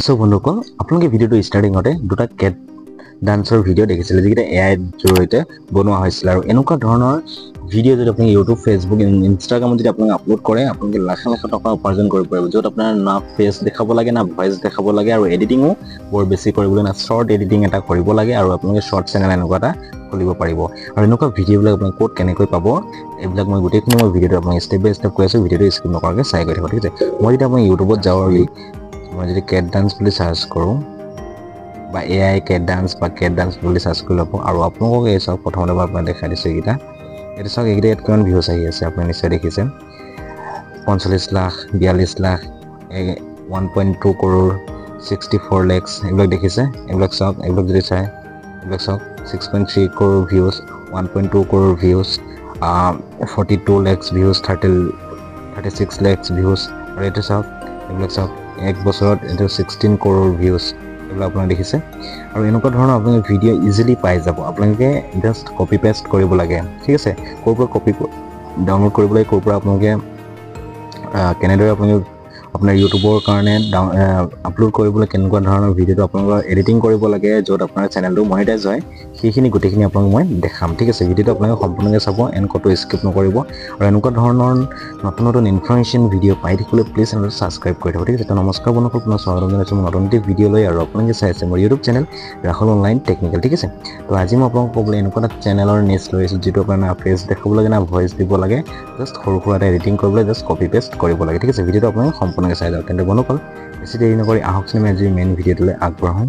so বন্ধুসকল আপোনালোকে ভিডিওটো ষ্টাৰ্টিঙতে দুটা কেট ডান্সৰ ভিডিও দেখিছিলে যেটা এআই জৰিয়তে বনোৱা হৈছিল আৰু এনেকুৱা ধৰণৰ ভিডিও যদি আপুনি ইউটিউব ফেসবুক ইনষ্টাগ্ৰামত যদি আপুনি আপলোড কৰে আপোনালোকে লাখ লাখ টকা উপাৰ্জন কৰিব পাৰিব যত আপোনাৰ না ফেস দেখাব লাগে না ভয়েস দেখাব লাগে আৰু এডিটিংও বৰ বেছি কৰিবলৈ না শৰ্ট এডিটিং এটা কৰিব লাগে আৰু আপোনালোকে শৰ্ট চেনেল এনেকুৱা এটা খুলিব পাৰিব আৰু এনেকুৱা ভিডিওবিলাক আপুনি কোড কেনেকৈ পাব এইবিলাক মই গোটেইখিনি মই ভিডিওটো আপোনাক স্টেপ বাই স্টেপ কৈ আছো ভিডিওটো স্কিপ নকৰাকৈ চাই গৈ থাকিব ঠিক আছে মই যেতিয়া আপুনি ইউটিউবত যাওঁ আৰু মই যদি কেট ডান্স বুলি সাৰ্চ কৰো বা এআই কেট ডান্স বা কেট ডান্স বুলি সাৰ্চ কৰি লব আৰু আপোনালোকক এই সব প্ৰথমতে মই দেখাই দিছো এটা এটা সব এইকেইটা কিমান ভিউজ আহি আছে আপুনি নিশ্চয় দেখিছে 45 লাখ 42 লাখ 1.2 crore 64 lakhs এইবিলাক দেখিছে এইবিলাক সব এইবিলাক যদি চাই এইবিলাক সব 6.3 crore views 1.2 crore views 42 lakhs views 36 lakhs views আৰু এটা সব এইবিলাক সব এক বছৰত এটা 16 crore views এইবিলাক আপুনি দেখিছে আৰু এনেকুৱা ধৰণৰ আপুনি ভিডিও ইজিলি পাই যাব আপোনালোকে জাস্ট কপি পেস্ট কৰিব লাগে ঠিক আছে কোৰপৰা কপি ডাউনলোড কৰিবলৈ কোৰপৰা আপোনালোকে কেনেদৰে আপুনি আপোনাৰ ইউটিউবৰ কাৰণে আপলোড কৰিবলৈ কেনেকুৱা ধৰণৰ ভিডিওটো আপোনালোকৰ এডিটিং কৰিব লাগে যত আপোনাৰ চেনেলটো মনিটাইজ হয় সেইখিনি গোটেইখিনি আপোনাক মই দেখাম ঠিক আছে ভিডিওটো আপোনালোকে সম্পূৰ্ণকৈ চাব এন কটো স্কিপ নকৰিব আৰু এনেকুৱা ধৰণৰ নতুন নতুন ইনফৰমেশন ভিডিও পাই থাকিবলৈ প্লিজ চেনেলটো সাবস্ক্ৰাইব কৰি থব ঠিক আছে নমস্কাৰ বন্ধুসকল পুনৰ স্বাগতম জনাইছো নতুন ভিডিও লৈ আৰু আপোনালোকে চাই আছে মোৰ YouTube channel Rahul online technical ঠিক আছে তো আজি মই আপোনালোকক ক'বলৈ এনেকুৱা এটা চেনেলৰ নেক্সট লৈ আছো যেটো আপোনাৰ ফেস দেখাব লাগে না ভয়েস দিব লাগে জাস্ট সৰু সৰু এটা এডিটিং কৰিবলৈ জাস্ট কপি পেস্ট কৰিব লাগে ঠিক আছে ভিডিওটো আপোনালোকে সম্পূৰ্ণকৈ চাই যাওক তেন্তে বন্ধুসকল বেছি দেৰি নকৰি আহক আমি আজি মেইন ভিডিওটোলৈ আগবঢ়াম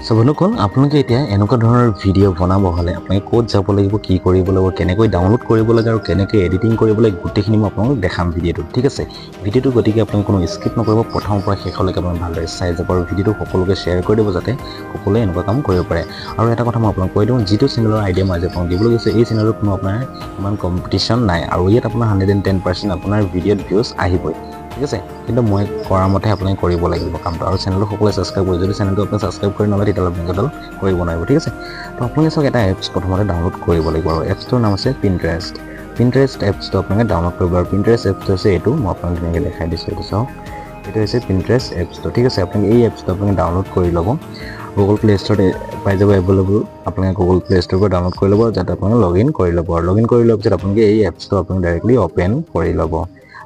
সো বন্ধুসকল আপোনালোকে এতিয়া এনেকুৱা ধৰণৰ ভিডিও বনাব হলে আপুনি কোড যাব লাগিব কি কৰিব লাগিব কেনেকৈ ডাউনলোড কৰিব লাগে আৰু কেনেকৈ এডিটিং কৰিব লাগে গোটেইখিনি মই আপোনালোকক দেখাম ভিডিওটো ঠিক আছে ভিডিওটো গতিকে আপুনি কোনো স্কিপ নকৰিব প্ৰথমৰ পৰা শেষলৈকে আপুনি ভালদৰে চাই যাব আৰু ভিডিওটো সকলোকে শ্বেয়াৰ কৰি দিব যাতে সকলোৱে এনেকুৱা কাম কৰিব পাৰে আৰু এটা কথা মই আপোনাক কৈ দিওঁ যিটো চেনেলৰ আইডিয়া মই আজি আপোনাক দিবলৈ গৈছে এই চেনেলৰ কোনো আপোনাৰ ইমান কম্পিটিশ্যন নাই আৰু ইয়াত আপোনাৰ 110% আপোনাৰ ভিডিঅ'ত ভিউজ আহিবই ঠিক আছে কিন্তু মই কৰা মতে আপুনি কৰিব লাগিব কামটো আৰু চেনেলটো সকলোৱে সাবস্ক্ৰাইব কৰি যদি চেনেলটো আপুনি সাবস্ক্ৰাইব কৰি নলয় তেতিয়া আপুনি গডল কৰিব নোৱাৰিব ঠিক আছে তো আপুনি সক এটা এপছ প্ৰথমতে ডাউনলোড কৰিব লাগিব আৰু এপছটোৰ নাম আছে Pinterest এপছটো আপুনি ডাউনলোড কৰিব আৰু Pinterest এপছটো আছে এটো মই আপোনাক ধুনীয়াকৈ দেখাই দিছো এটো চাওক এটো হৈছে Pinterest এপছটো ঠিক আছে আপুনি এই এপছটো আপুনি ডাউনলোড কৰি ল'ব Google Play Store পাই যাব अवेलेबल আপুনি Google Play Store পৰা ডাউনলোড কৰি ল'ব যাতে আপুনি লগইন কৰি ল'ব আৰু লগইন কৰি লোৱাৰ পিছত আপুনি এই এপছটো আপুনি ডাইৰেক্টলি ওপেন কৰি ল'ব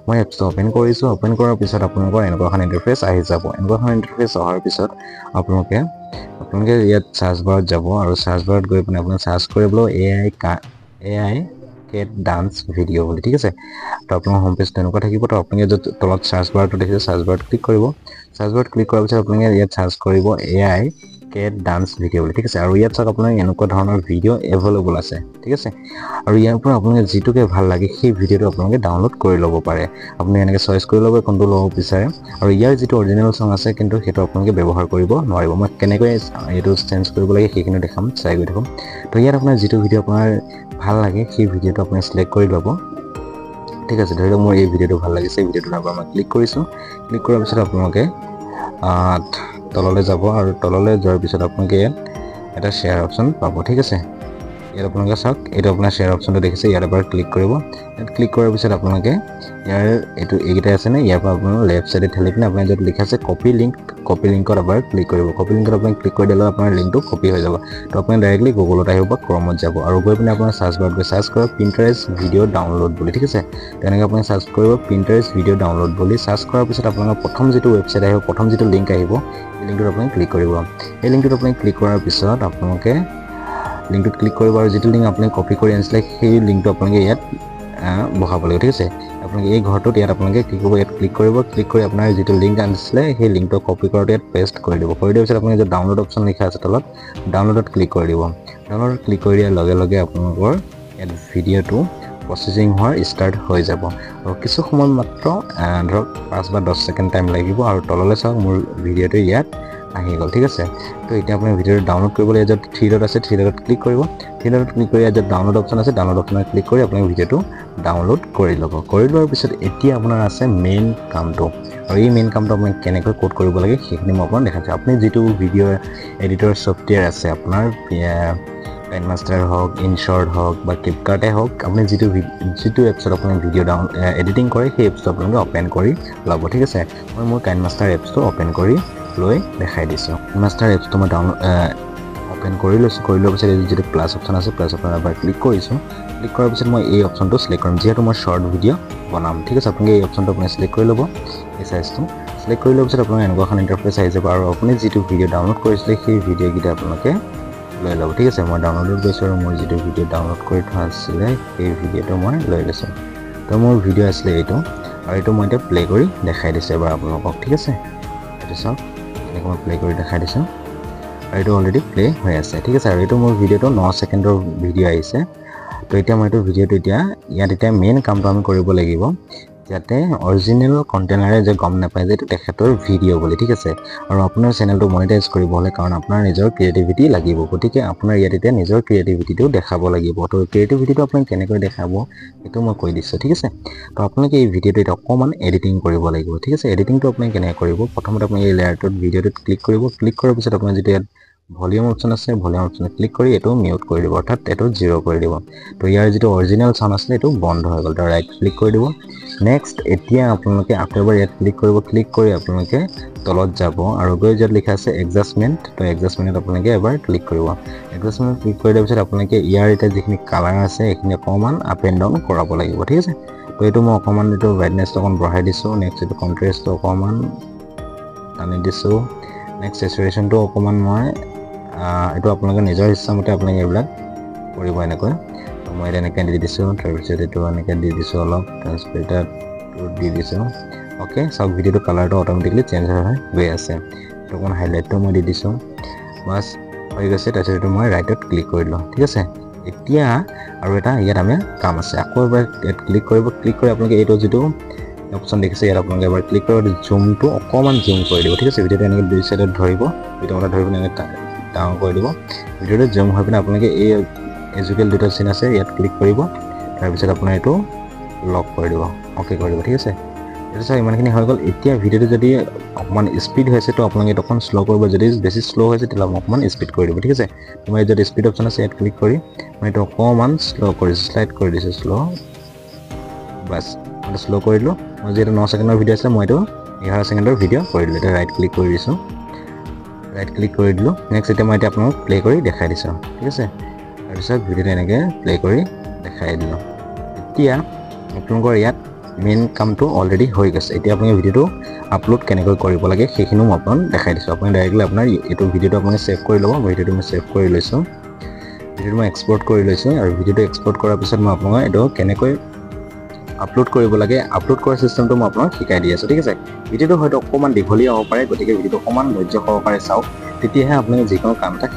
মই এপছটো ওপেন কৰিছো ওপেন কৰাৰ পিছত আপোনালোকৰ এনেকুৱা এখন ইন্টাৰফেস আহি যাব এনেকুৱা এখন ইন্টাৰফেস অহাৰ পিছত আপোনালোকে ইয়াত সাৰ্চ বাৰত যাব আৰু সাৰ্চ বাৰত গৈ আপুনি সাৰ্চ কৰিব AI কেট ডান্স ভিডিও বুলি ঠিক আছে তো আপোনাৰ হোম পেজ তেনেকুৱা থাকিব তো আপুনি যত তলত সাৰ্চ বাৰটো দেখিছে সাৰ্চ বাৰত ক্লিক কৰিব সাৰ্চ বাৰত ক্লিক কৰাৰ পিছত আপুনি ইয়াত সাৰ্চ কৰিব AI কেট ডান্স ভিডিও বুলি ঠিক আছে আৰু ইয়াত চাওক আপোনাৰ এনেকুৱা ধৰণৰ ভিডিও अवेलेबल আছে ঠিক আছে আৰু ইয়াৰ পৰা আপোনাক যিটোকে ভাল লাগে সেই ভিডিওটো আপোনাক ডাউনলোড কৰি ল'ব পাৰে আপুনি এনেকৈ চয়েস কৰি ল'ব কোনটো ল'ব বিচাৰে আৰু ইয়াৰ যিটো অৰিজিনাল সং আছে কিন্তু হেতু আপোনাক ব্যৱহাৰ কৰিব নোৱাৰিব মই কেনেকৈ এটো চেঞ্জ কৰিব লাগে সেইখিনি দেখাম চাই গৈ থাকম তো ইয়াত আপোনাৰ যিটো ভিডিও আপোনাৰ ভাল লাগে সেই ভিডিওটো আপুনি সিলেক্ট কৰি ল'ব ঠিক আছে ধৰি লওক মোৰ এই ভিডিওটো ভাল লাগিছে ভিডিওটোৰ ওপৰত মই ক্লিক কৰিছো ক্লিক কৰাৰ পিছত আপোনালোকে তললৈ যাব আৰু তললৈ যোৱাৰ পিছত আপোনালোকে এটা শেয়াৰ অপচন পাব ঠিক আছে ইয়াৰ আপোনালোকে চাওক এটা আপোনাৰ শেয়াৰ অপচনটো দেখিছে ইয়াৰ এবাৰ ক্লিক কৰিব ইয়াত ক্লিক কৰাৰ পিছত আপোনালোকে ইয়াৰ এটো এইটা আছে না ইয়াৰ পৰা আপোনাৰ লেফট সাইডে ঠেলি পিনে আপুনি যত লিখা আছে কপি লিংকত এবাৰ ক্লিক কৰিব কপি লিংকত আপুনি ক্লিক কৰি দিলে আপোনাৰ লিংকটো কপি হৈ যাব তো আপুনি ডাইৰেক্টলি গুগলত আহিব বা ক্ৰমত যাব আৰু গৈ পিনে আপোনাৰ সাৰ্চ বাৰত গৈ সাৰ্চ কৰক Pinterest ভিডিও ডাউনলোড বুলি ঠিক আছে তেনেকৈ আপুনি সাৰ্চ কৰিব Pinterest ভিডিও ডাউনলোড বুলি সাৰ্চ কৰাৰ পিছত আপোনাৰ প্ৰথম যেটো ৱেবসাইট আহিব প্ৰথম যেটো লিংক আহিব এই লিংকটোত আপুনি ক্লিক কৰিব এই লিংকটোত আপুনি ক্লিক কৰাৰ পিছত আপোনালোকে লিংকটোত ক্লিক কৰিব আৰু যেটো লিংক আপুনি কপি কৰি আনিছিলে সেই লিংকটো আপোনালোকে ইয়াত বহাব লাগিব ঠিক আছে আপোনালোকে এই ঘৰটোত ইয়াত আপোনালোকে কি কৰিব ইয়াত ক্লিক কৰিব ক্লিক কৰি আপোনাৰ যেটো লিংক আনিছিলে সেই লিংকটো কপি কৰোতে ইয়াত পেষ্ট কৰি দিব পিছত আপুনি যে ডাউনলোড অপচন লিখা আছে তলত ডাউনলোডত ক্লিক কৰি দিব ডাউনলোডত ক্লিক কৰি দিয়াৰ লগে লগে আপোনালোকৰ ইয়াত ভিডিওটো প্ৰসেসিং হোৱাৰ ষ্টাৰ্ট হৈ যাব আৰু কিছু সময় মাত্ৰ ধৰক 5 বা 10 সেকেন্ড টাইম লাগিব আৰু তললৈ চাওক মোৰ ভিডিওটো ইয়াত আহি গল ঠিক আছে তো এতিয়া আপুনি ভিডিওটো ডাউনলোড কৰিবলৈ যত 3 ডট আছে 3 ডটত ক্লিক কৰিব 3 ডটত ক্লিক কৰি যত ডাউনলোড অপচন আছে ডাউনলোড অপচনত ক্লিক কৰি আপুনি ভিডিওটো ডাউনলোড কৰি ল'ব কৰি লোৱাৰ পিছত এতিয়া আপোনাৰ আছে মেইন কামটো আৰু এই মেইন কামটো আপুনি কেনেকৈ কোড কৰিব লাগে সেইখিনি মই আপোনাক দেখাইছোঁ আপুনি যিটো ভিডিঅ' এডিটৰ ছফ্টৱেৰ আছে আপোনাৰ কাইনমাষ্টাৰ হওক ইনশ্বৰ্ট হওক বা ক্লিপকাৰ্টে হওক আপুনি যিটো এপছত আপুনি ভিডিঅ' এডিটিং কৰে সেই এপছটো আপোনালোকে অ'পেন কৰি ল'ব ঠিক আছে মই মোৰ কাইনমাষ্টাৰ এপছটো অ'পেন কৰি লৈ দেখাই দিছোঁ কাইনমাষ্টাৰ এপছটো মই অ'পেন কৰি লৈছোঁ কৰি লোৱাৰ পিছত এই যিটো প্লাছ অপশ্যন আছে প্লাছ অপশ্যন এবাৰ ক্লিক কৰিছোঁ ক্লিক কৰাৰ পিছত মই এই অপশ্যনটো চিলেক্ট কৰিম যিহেতু মই শ্বৰ্ট ভিডিঅ' বনাম ঠিক আছে আপোনালোকে এই অপশ্যনটো আপুনি চিলেক্ট কৰি ল'ব এই চাইজটো চিলেক্ট কৰি লোৱাৰ পিছত আপোনাৰ এনেকুৱা এখন ইণ্টাৰফেচ আহি যাব আৰু আপুনি যিটো ভিডিঅ' ডাউনলোড কৰিছিলে সেই ভিডিঅ'কেইটা আপোনালোকে লৈ ল'ব ঠিক আছে মই ডাউনলোডত গৈছোঁ আৰু মোৰ যিটো ভিডিঅ' ডাউনলোড কৰি থোৱা আছিলে সেই ভিডিঅ'টো মই লৈ লৈছোঁ তো মোৰ ভিডিঅ' আছিলে এইটো আৰু এইটো মই এতিয়া প্লে কৰি দেখাই দিছোঁ এবাৰ আপোনালোকক ঠিক আছে এইটো চাওক এনেকৈ মই প্লে কৰি দেখাই দিছোঁ আৰু এইটো অলৰেডি প্লে হৈ আছে ঠিক আছে আৰু এইটো মোৰ ভিডিঅ'টো 9 ছেকেণ্ডৰ ভিডিঅ' আহিছে তো এতিয়া মই এইটো ভিডিঅ'টো ইয়াত মেইন কামটো আমি কৰিব লাগিব যাতে অৰিজিনেল কণ্টেনাৰে যে গম নাপায় যে এইটো তেখেতৰ ভিডিঅ' বুলি ঠিক আছে আৰু আপোনাৰ চেনেলটো মনিটাইজ কৰিব হ'লে কাৰণ আপোনাৰ নিজৰ ক্ৰিয়েটিভিটি লাগিব গতিকে আপোনাৰ ইয়াত এতিয়া নিজৰ ক্ৰিয়েটিভিটিটো দেখাব লাগিব তো ক্ৰিয়েটিভিটিটো আপুনি কেনেকৈ দেখাব সেইটো মই কৈ দিছোঁ ঠিক আছে তো আপোনালোকে এই ভিডিঅ'টো এতিয়া অকণমান এডিটিং কৰিব লাগিব ঠিক আছে এডিটিংটো আপুনি কেনেকৈ কৰিব প্ৰথমতে আপুনি এই লেয়াৰটোত ভিডিঅ'টোত ক্লিক কৰিব ক্লিক কৰাৰ পিছত আপোনাৰ যিটো ইয়াত ভলিউম অপশ্যন আছে ভলিউম অপশ্যনত ক্লিক কৰি এইটো মিউট কৰি দিব অৰ্থাৎ এইটো 0 কৰি দিব তো ইয়াৰ যিটো অৰিজিনেল চাউণ্ড আছিলে এইটো বন্ধ হৈ গ'ল তো ৰাইট ক্লিক কৰি দিব নেক্সট এতিয়া আপোনালোকে আকৌ এবাৰ ইয়াত ক্লিক কৰিব ক্লিক কৰি আপোনালোকে তলত যাব আৰু গৈ য'ত লিখা আছে এডজাষ্টমেণ্ট তো এডজাষ্টমেণ্টত আপোনালোকে এবাৰ ক্লিক কৰিব এডজাষ্টমেণ্ট ক্লিক কৰি দিয়াৰ পিছত আপোনালোকে ইয়াৰ এতিয়া যিখিনি কালাৰ আছে এইখিনি অকণমান আপ এণ্ড ডাউন কৰাব লাগিব ঠিক আছে তো এইটো মই অকণমান এইটো ব্ৰাইটনেছটো অকণমান বঢ়াই দিছোঁ নেক্সট এইটো কণ্ট্ৰাষ্টটো অকণমান টানি দিছোঁ নেক্সট চেচুৰেশ্যনটো অকণমান মই এইটো আপোনালোকে নিজৰ ইচ্ছামতে আপোনালোকে এইবিলাক কৰিব এনেকৈ তো মই এনেকৈ দি দিছোঁ তাৰপিছত এইটো এনেকৈ দি দিছোঁ অলপ ট্ৰান্সপেৰেণ্টটো দি দিছোঁ অ'কে চাওক ভিডিঅ'টো কালাৰটো অট'মেটিকলি চেঞ্জ হৈ গৈ আছে এইটো অকণমান হাইলাইটটো মই দি দিছোঁ বাছ হৈ গৈছে তাৰপিছত এইটো মই ৰাইটত ক্লিক কৰি দিলোঁ ঠিক আছে এতিয়া আৰু এটা ইয়াত আমি কাম আছে আকৌ এবাৰ ইয়াত ক্লিক কৰিব ক্লিক কৰি আপোনালোকে এইটো যিটো অপশ্যন দেখিছে ইয়াত আপোনালোকে এবাৰ ক্লিক কৰি জুমটো অকণমান জুম কৰি দিব ঠিক আছে ভিডিঅ'টো এনেকৈ দুই চাইডত ধৰিব ভিডিঅ'টো ধৰি পিনে এনেকৈ ডাঙৰ কৰি দিব ভিডিঅ'টো জুম হৈ পিনে আপোনালোকে এই এজুকেল দুটা চিন আছে ইয়াত ক্লিক কৰিব তাৰপিছত আপোনাৰ এইটো লক কৰি দিব অ'কে কৰি দিব ঠিক আছে এইটো চাওক ইমানখিনি হৈ গ'ল এতিয়া ভিডিঅ'টো যদি অকণমান স্পীড হৈছে তো আপোনালোকে এইটো অকণমান শ্ল' কৰিব যদি বেছি শ্ল' হৈছে তেতিয়াহ'লে অকণমান স্পীড কৰি দিব ঠিক আছে মই য'ত স্পীড অপশ্যন আছে ইয়াত ক্লিক কৰি মই এইটো অকণমান শ্ল' কৰিছোঁ শ্লাইড কৰি দিছোঁ শ্ল' বাছ মই শ্ল' কৰি দিলোঁ মই যিহেতু 9 ছেকেণ্ডৰ ভিডিঅ' আছিলে মই এইটো 11 ছেকেণ্ডৰ ভিডিঅ' কৰি দিলোঁ এতিয়া ৰাইট ক্লিক কৰি দিছোঁ ৰাইট ক্লিক কৰি দিলোঁ নেক্সট এতিয়া মই এতিয়া আপোনাক প্লে কৰি দেখাই দিছোঁ ঠিক আছে তাৰপিছত ভিডিঅ'টো এনেকৈ প্লে কৰি দেখাই দিলোঁ এতিয়া আপোনালোকৰ ইয়াত মেইন কামটো অলৰেডি হৈ গৈছে এতিয়া আপুনি ভিডিঅ'টো আপলোড কেনেকৈ কৰিব লাগে সেইখিনিও মই আপোনাক দেখাই দিছোঁ আপুনি ডাইৰেক্টলি আপোনাৰ এইটো ভিডিঅ'টো আপুনি ছেভ কৰি ল'ব ভিডিঅ'টো মই ছেভ কৰি লৈছোঁ ভিডিঅ'টো মই এক্সপৰ্ট কৰি লৈছোঁ আৰু ভিডিঅ'টো এক্সপৰ্ট কৰাৰ পিছত মই আপোনাক এইটো কেনেকৈ আপলোড কৰিব লাগে আপলোড কৰাৰ চিষ্টেমটো মই আপোনাক শিকাই দি আছোঁ ঠিক আছে ভিডিঅ'টো হয়তো অকণমান দীঘলীয়া হ'ব পাৰে গতিকে ভিডিঅ'টো অকণমান ধৈৰ্য সহকাৰে চাওক তেতিয়াহে আপোনালোকে যিকোনো কাম এটা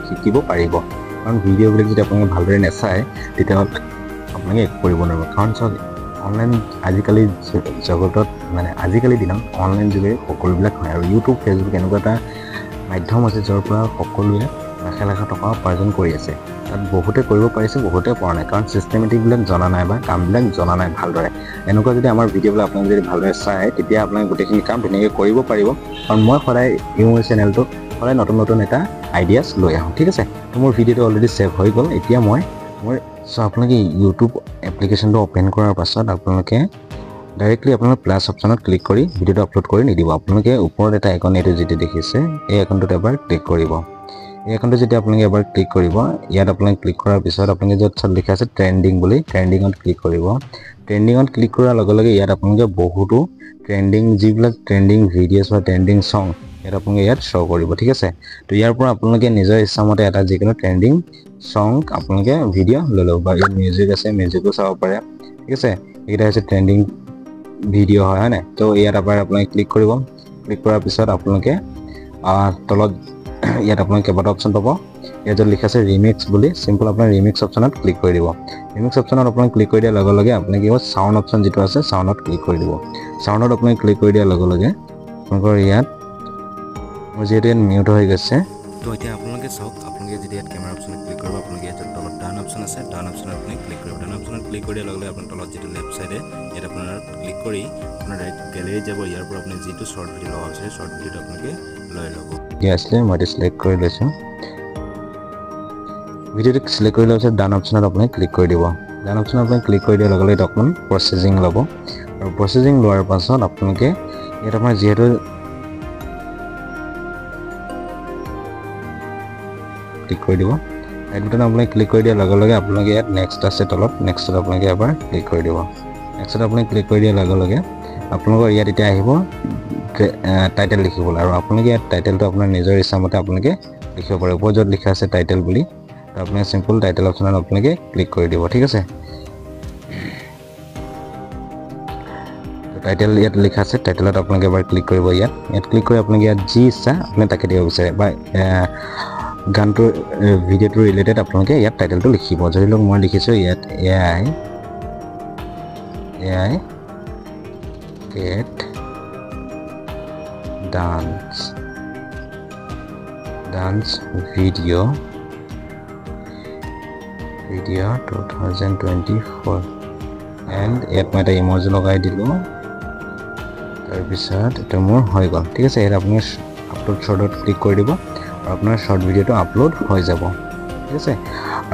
শিকিব পাৰিব কাৰণ ভিডিঅ'বিলাক যদি আপোনালোকে ভালদৰে নাচায় তেতিয়াহ'লে আপোনালোকে একো কৰিব নোৱাৰিব কাৰণ চাওক অনলাইন আজিকালি জগতত মানে আজিকালি দিনত অনলাইন যোগে সকলোবিলাক হয় আৰু ইউটিউব ফেচবুক এনেকুৱা এটা মাধ্যম আছে য'ৰ পৰা সকলোৱে লাখ লাখ টকা উপাৰ্জন কৰি আছে তাত বহুতে কৰিব পাৰিছে বহুতে পৰা নাই কাৰণ চিষ্টেমেটিকবিলাক জনা নাই বা কামবিলাক জনা নাই ভালদৰে এনেকুৱা যদি আমাৰ ভিডিঅ'বিলাক আপোনালোকে যদি ভালদৰে চায় তেতিয়া আপোনালোকে গোটেইখিনি কাম ধুনীয়াকৈ কৰিব পাৰিব কাৰণ মই সদায় মোৰ চেনেলটোত সদায় নতুন নতুন এটা আইডিয়াছ লৈ আহোঁ ঠিক আছে তো মোৰ ভিডিঅ'টো অলৰেডি ছেভ হৈ গ'ল এতিয়া মোৰ আপোনালোকে ইউটিউব এপ্লিকেশ্যনটো অ'পেন কৰাৰ পাছত আপোনালোকে ডাইৰেক্টলি আপোনাৰ প্লাছ অপশ্যনত ক্লিক কৰি ভিডিঅ'টো আপলোড কৰি নিদিব আপোনালোকে ওপৰত এটা আইকন এইটো যিটো দেখিছে এই আইকনটোত এবাৰ ক্লিক কৰিব এই আইকনটো যেতিয়া আপোনালোকে এবাৰ ক্লিক কৰিব ইয়াত আপোনালোকে ক্লিক কৰাৰ পিছত আপোনালোকে য'ত লিখা আছে ট্ৰেণ্ডিং বুলি ট্ৰেণ্ডিঙত ক্লিক কৰিব ট্ৰেণ্ডিঙত ক্লিক কৰাৰ লগে লগে ইয়াত আপোনালোকে বহুতো ট্ৰেণ্ডিং যিবিলাক ট্ৰেণ্ডিং ভিডিঅ'ছ বা ট্ৰেণ্ডিং ছং ইয়াত আপোনালোকে ইয়াত শ্ব' কৰিব ঠিক আছে তো ইয়াৰ পৰা আপোনালোকে নিজৰ ইচ্ছামতে এটা যিকোনো ট্ৰেণ্ডিং ছং আপোনালোকে ভিডিঅ' লৈ ল'ব বা ইয়াত মিউজিক আছে মিউজিকো চাব পাৰে ঠিক আছে এইকেইটা হৈছে ট্ৰেণ্ডিং ভিডিঅ' হয় নাই তো ইয়াত এবাৰ আপোনালোকে ক্লিক কৰিব ক্লিক কৰাৰ পিছত আপোনালোকে তলত ইয়াত আপোনালোকে কেইবাটা অপশ্যন পাব ইয়াত য'ত লিখা আছে ৰিমিক্স বুলি চিম্পল আপোনাৰ ৰিমিক্স অপশ্যনত ক্লিক কৰি দিব ৰিমিক্স অপশ্যনত আপোনালোকে ক্লিক কৰি দিয়াৰ লগে লগে আপুনি কি হ'ব চাউণ্ড অপশ্যন যিটো আছে চাউণ্ডত ক্লিক কৰি দিব চাউণ্ডত আপোনালোকে ক্লিক কৰি দিয়াৰ লগে লগে আপোনালোকৰ ইয়াত মোৰ যিহেতু ইয়াত মিউট হৈ গৈছে তো এতিয়া আপোনালোকে চাওক আপোনালোকে যদি ইয়াত কেমেৰা অপশ্যনত ক্লিক কৰিব আপোনালোকে ইয়াত তলত ডান অপশ্যন আছে ডান অপশ্যনত আপুনি ক্লিক কৰিব ডান অপশ্যনত ক্লিক কৰি দিয়াৰ লগে লগে আপোনাৰ তলত যিটো লেফ্ট চাইডে ইয়াত আপোনাৰ ক্লিক কৰি আপোনাৰ ডাইৰেক্ট গেলেৰীত যাব ইয়াৰ পৰা আপুনি যিটো শ্বৰ্ট ভিডিঅ' লগাব বিচাৰে শ্বৰ্ট ভিডিঅ'টো আপোনালোকে লৈ ল'ব ঠিক আছে মই এটা সিলেক্ট কৰি লৈছোঁ ভিডিঅ'টো সিলেক্ট কৰি লোৱাৰ পিছত ডান অপশ্যনত আপুনি ক্লিক কৰি দিব ডান অপশ্যনত আপুনি ক্লিক কৰি দিয়াৰ লগে লগে অকণমান প্ৰচেছিং ল'ব আৰু প্ৰচেছিং লোৱাৰ পাছত আপোনালোকে ইয়াত আপোনাৰ যিহেতু ক্লিক কৰি দিব ৰাইট বাটন আপুনি ক্লিক কৰি দিয়াৰ লগে লগে আপোনালোকে ইয়াত নেক্সট আছে তলত নেক্সটত আপোনালোকে এবাৰ ক্লিক কৰি দিব নেক্সটত আপুনি ক্লিক কৰি দিয়াৰ লগে লগে আপোনালোকৰ ইয়াত এতিয়া আহিব টাইটেল লিখিবলৈ আৰু আপোনালোকে ইয়াত টাইটেলটো আপোনাৰ নিজৰ ইচ্ছামতে আপোনালোকে লিখিব পাৰে ওপৰত য'ত লিখা আছে টাইটেল বুলি আপুনি সিম্পল টাইটেল অপশ্যনত আপোনালোকে ক্লিক কৰি দিব ঠিক আছে টাইটেল ইয়াত লিখা আছে টাইটেলত আপোনালোকে এবাৰ ক্লিক কৰিব ইয়াত ক্লিক কৰি আপোনালোকে ইয়াত যি ইচ্ছা আপুনি তাকে দিব বিচাৰে বা গানটোৰ ভিডিঅ'টোৰ ৰিলেটেড আপোনালোকে ইয়াত টাইটেলটো লিখিব যদি লওক মই লিখিছোঁ ইয়াত AI cat dance video' 2024 and ইয়াত মই এটা ইম'জি লগাই দিলোঁ তাৰপিছত এটা মোৰ হৈ গ'ল ঠিক আছে ইয়াত আপুনি আপলোড শ্বৰ্টত ক্লিক কৰি দিব আৰু আপোনাৰ শ্বৰ্ট ভিডিঅ'টো আপলোড হৈ যাব ঠিক আছে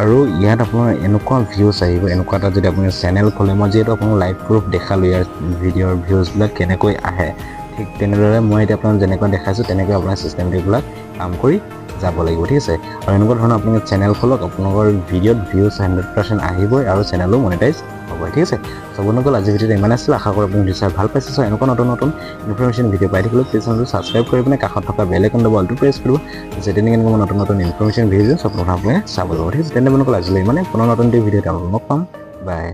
আৰু ইয়াত আপোনাৰ এনেকুৱা ভিউজ আহিব এনেকুৱা এটা যদি আপুনি চেনেল খোলে মই যিহেতু আপোনাক লাইভ প্ৰুফ দেখালোঁ ইয়াৰ ভিডিঅ'ৰ ভিউজবিলাক কেনেকৈ আহে ঠিক তেনেদৰে মই এতিয়া আপোনাক যেনেকৈ দেখাইছোঁ তেনেকৈ আপোনাৰ ছিষ্টেমবিলাক কাম কৰি যাব লাগিব ঠিক আছে আৰু এনেকুৱা ধৰণৰ আপুনি চেনেল খোলক আপোনালোকৰ ভিডিঅ'ত ভিউজ 100% আহিবই আৰু চেনেলো মনিটাইজ হ'ব ঠিক আছে আপোনালোকৰ আজি ভিডিঅ'টো ইমান আছিল আশা কৰোঁ আপুনি নিশ্চয় ভাল পাইছে চ' এনেকুৱা নতুন ইনফৰমেশ্যন ভিডিঅ' পাই থাকিলে প্লিজ চেনেলটো ছাবস্ক্ৰাইব কৰি পিনে কাষত থকা বেল আইকনটো বলটো প্ৰেছ কৰিব যেতিয়া তেনেকৈ মই নতুন ইনফৰমেশ্যন ভিডিঅ' চব আপুনি চাব লাগিব ঠিক আছে তেন্তে আপোনালোকৰ আজিলৈ ইমানে পুনৰ নতুন ভিডিঅ'ত আপোনালোকক পাম বাই